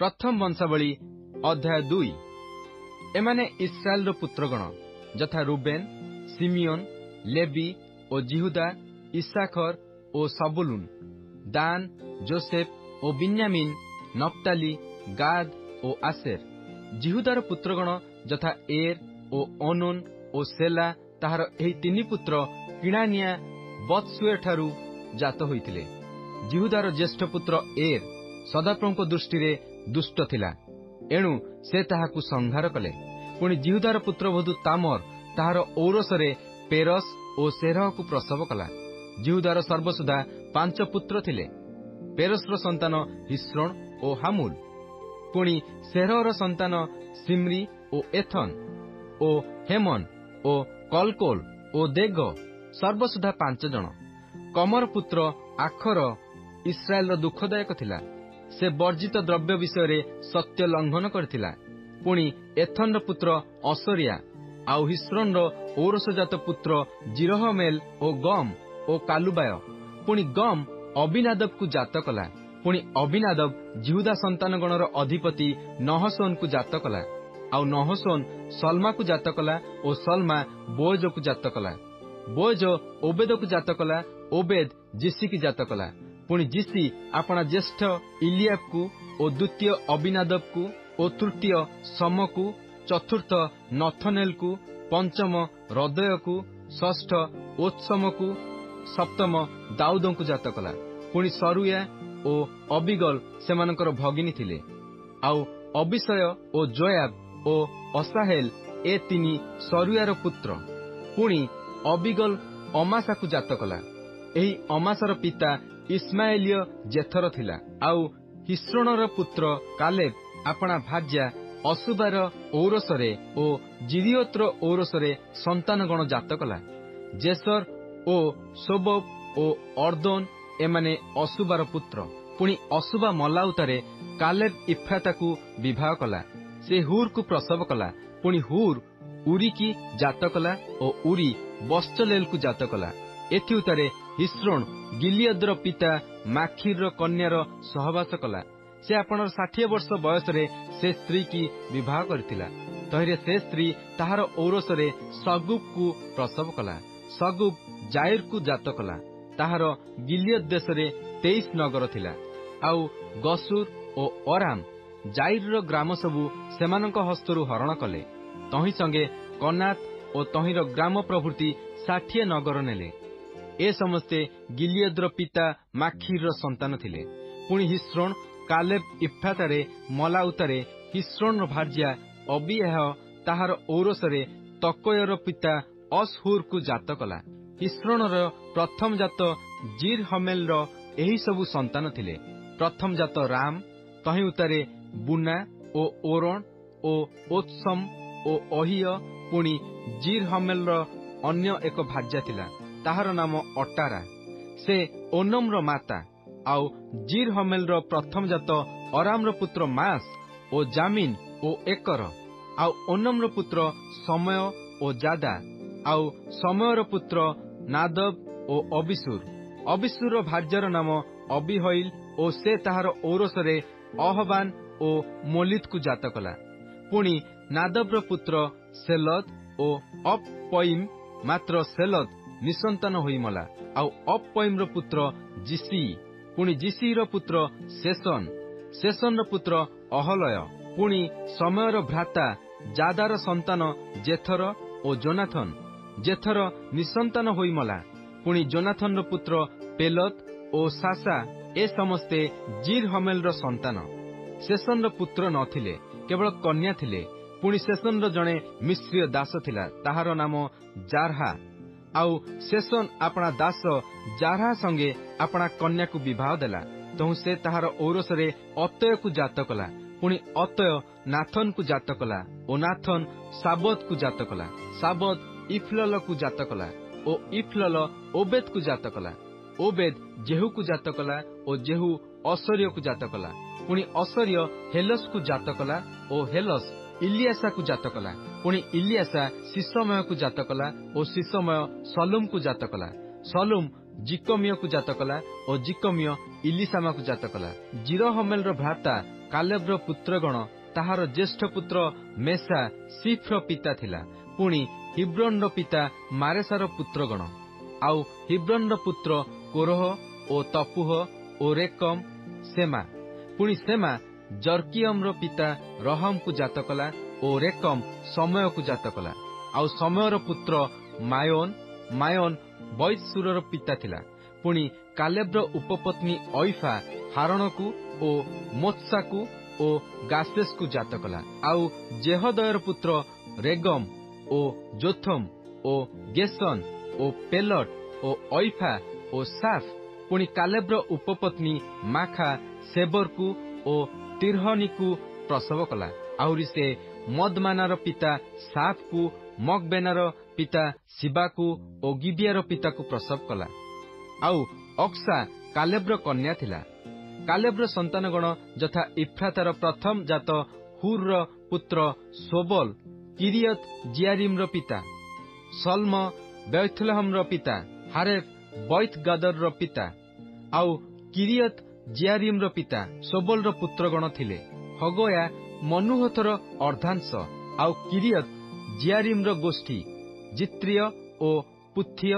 प्रथम वंशावली अध्याय 2। एमाने इस्राएल रो पुत्रगण यथा रूबेन, सिमियोन, लेवी और जिहुदा, इसाखर और सबुलून, दान, जोसेफ और बिन्यामीन, नप्ताली, गाद और आसेर। जिहुदार पुत्रगण यथा एर और ओनोन और सेला ताहार एही तीन पुत्र किणानिया बत्सुए ठारू जात होइतिले। जिहुदार ज्येष्ठ पुत्र एर सदाप्रभुଙ୍କ दृष्टि दुष्ट थिला, एणु से ताहाकु संहार कले। पुणी जिहुदार पुत्रवधू तामर ताहार औरसरे पेरस और सेरहकु प्रसव कला। जिहुदार सर्वसुधा 5 पुत्र थिले। पेरसर संतान हिस्रोन और हामुल। पुणी सेरहर संतान सिमरी और एथन और हेमन और कलकोल और देग, सर्वसुधा 5 जन। कमर पुत्र आखर इस्राएल दुखदायक थिला। से वर्जित द्रव्य विषय सत्य लंघन करथिला। पुणी एथन पुत्र असरिया आउ हिस्रोन औरसजात पुत्र जिरहमेल और गम और कालुबाय। पुणी गम अबिनादब को जात कला। पुणी अबिनादब जिहुदा संतान गणर अधिपति नहसोन को जात कला। आउ नहसोन सलमा को जात कला और सलमा बोअज को जात कला। बोअज ओबेद को जात कला। ओबेद जिसी की जात कला। पुणी जिसी अपना ज्येष्ठ इलियाब को और द्वितीय अबिनादब को और तृतीय सम को, चतुर्थ नथनेल को, पंचम हृदय को, षष्ठ ओत्सम को, सप्तम दाऊद को जात कला। पुणी सरुया और अबिगल सेमानकर भगिनी थिले। आउ अबिषय और जोयाब और असाहेल ए 3 सरुयार पुत्र। पुणी अबिगल अमासा को जात कला। एही अमासार पिता इस्माएलिय जेथर थिला। आउ हिस्रोनर पुत्र कालेब अपना भाज्या असुबार औरसरे और जिरियोतर औरसरे संतान गण जात कला। जेसर ओ सोबब ओ अर्दोन एमाने असुबार पुत्र। पुणी असुबा मलाउतारे कालेब इफ्राता को विवाह कला। से हुर को प्रसव कला। पुणी हुर उरी की जात कला और उरी बश्चलेल को जात कला। एथि उतारे हिस्रोन गिलियद्र पिता माखीर कन्यार सहवास कला। से आपणर 60 वर्ष बयस से स्त्री की विवाह करथिला। तहिरे से स्त्री ताहार औरसरे सगुब को प्रसव कला। सगुब जायर को जात कला। ताहार गिलियद देशरे 23 नगर थिला। आउ गसूर और अराम जायर ग्राम सबू सेमानक हस्तरु हरण कले। तहि संगे कनात और तहिर ग्राम प्रभृति 60 नगर नेले। ए समस्ते गिलियद्र पिता माखीर संतान थिले। पुणी हिस्रोन कालेब इफ्रातारे मलाउतारे हिस्रोन भार्या अबियाह ताहार औरसरे तकयर पिता असहुर को जात कला। हिस्रोनर प्रथम जात जिर हमेल एही सबु संतान थिले। प्रथम जात राम, तहि उतारे बुना ओ ओरण ओ ओत्सम ओ अहिय। पुणी जिर हमेल अन्य एक भार्या थिला, ताहार नाम अटारा। से ओनम माता। आउ जिर हमेल प्रथम जात अराम पुत्र मास ओ जामिन ओ एकर। आउ ओनम पुत्र समय ओ जादा। आउ समयर पुत्र नादब ओ अबिसुर। अबिसुर भार्यार नाम अबिहैल ओ से ताहार औरसरे अहबान ओ मोलित को जात कला। पुणी नादब्र पुत्र सेलद ओ अपपईम, मात्र सेलद निसंतान होई मला। आउ अपपईम्र पुत्र जिसी। पुणी जिसीर पुत्र शेषन। शेषन पुत्र अहलय। पुणी समयर भ्राता जादार संतान जेथर ओ जोनाथन। जेथर निसंतान होई मला। पुणी जोनाथन पुत्र पेलत ओ सासा। ए समस्ते जिर हमेल संतान। शेषन पुत्र नथिले, केवल कन्या थिले। पुणी शेषन जणे मिश्रीय दास थिला, ताहार नाम जारहा। आउ शेषन अपना दास जारहा संगे अपना कन्या को विवाह देला। तहु से ताहार औरसरे अतय को जात कला। पुणी अतय नाथन को जात कला ओ नाथन साबत को जात कला। साबत इफलल को जात कला ओ इफलल ओबेद को जात कला। ओबेद जेहू को जात कला ओ जेहू असर्य को जात कला। पुणी असर्य हेलस को जात कला ओ हेलस इलियासा को जात कला। पुणी इलियासा शिसमय को जात कला ओ शिसमय सलुम को जात कला। सलुम जिकमिय को जात कला और जिकमिय इलिसामा को जात कला। जिरहमेल भ्राता କାଲେବ୍ର ପୁତ୍ରଗଣ ତାହାର ଜ୍ୟେଷ୍ଠ ପୁତ୍ର ମେସା ସିଫ୍ର ପିତା ଥିଲା। ପୁଣି ହିବ୍ରନର ପିତା ମାରେସାର ପୁତ୍ରଗଣ। ଆଉ ହିବ୍ରନର ପୁତ୍ର କୋରହ ଓ ତପୁହ ଓ ରେକମ ସେମା। ପୁଣି ସେମା ଜର୍କିୟମର ପିତା ରହମକୁ ଜାତ କଲା ଓ ରେକମ ସମୟକୁ ଜାତ କଲା। ଆଉ ସମୟର ପୁତ୍ର ମାୟୋନ ବୈତସୁରର ପିତା ଥିଲା। ପୁଣି କାଲେବ୍ର ଉପପତ୍ନୀ ଅଇଫା ହାରଣକୁ ଓ ମୋତ୍ସାକୁ ଓ ଗାସେସକୁ ଜାତ କଲା। ଆଉ ଜେହଦୟର ପୁତ୍ର ରେଗମ ଓ ଯୋଥମ ଓ ଗେସନ ଓ ପେଲଟ ଓ ଅଇଫା ଓ ସାଫ। ପୁଣି କାଲେବ୍ର ଉପପତ୍ନୀ ମାଖା ସେବରକୁ ଓ ତିର୍ହନିକୁ ପ୍ରସବ କଲା। ଆହୁରି ସେ ମଦମାନାର ପିତା ସାଫକୁ, ମକବେନାର ପିତା ଶିବାକୁ ଓ ଗିବିଆର ପିତାକୁ ପ୍ରସବ କଲା। ଆଉ ଅକ୍ସା କାଲେବ୍ର କନ୍ୟା ଥିଲା। କାଲେବ୍ର ସନ୍ତାନଗଣ ଯଥା ଇଫ୍ରାତାର ପ୍ରଥମ ଜାତ ହୁରର ପୁତ୍ର ଶୋବଲ କିରିୟତ ଜିଆରିମର ପିତା, ସଲମ ବେଥଲେହମର ପିତା, ହାରେଫ ବୈତଗାଦରର ପିତା। ଆଉ କିରିୟତ ଜିଆରିମର ପିତା ଶୋବଲର ପୁତ୍ରଗଣ ଥିଲେ ହଗୟା ମନୁହଥର ଅର୍ଦ୍ଧାଂଶ। ଆଉ କିରିୟତ ଜିଆରିମର ଗୋଷ୍ଠୀ ଜିତ୍ରିୟ ଓ ପୁଥିୟ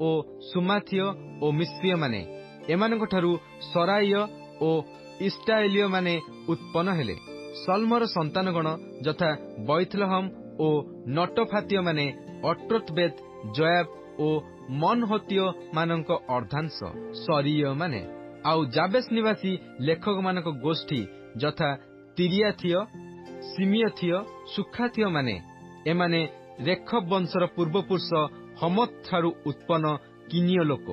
ଓ ସୁମାଥିୟ ଓ ମିଶ୍ରିୟମାନେ। ଏମାନଙ୍କଠାରୁ ସରାଇୟ ଓ ଇଷ୍ଟାଏଲିୟମାନେ ଉତ୍ପନ୍ନ ହେଲେ। ସଲମର ସନ୍ତାନଗଣ ଯଥା ବୈଥଲହମ ଓ ନଟଫାତୀୟମାନେ ଅଟ୍ରୋତବେତ ଜୟାବ ଓ ମନହତୀୟ ମାନଙ୍କ ଅର୍ଦ୍ଧାଂଶ ସରୀୟମାନେ। ଆଉ ଜାବେଶ ନିବାସୀ ଲେଖକମାନଙ୍କ ଗୋଷ୍ଠୀ ଯଥା ତିରିୟାଥିୟ, ସିମିୟଥିୟ, ସୁଖାଥିୟମାନେ। ଏମାନେ ରେଖବ ବଂଶର ପୂର୍ବପୁରୁଷ ହମତଠାରୁ ଉତ୍ପନ୍ନ କିନୀୟ ଲୋକ।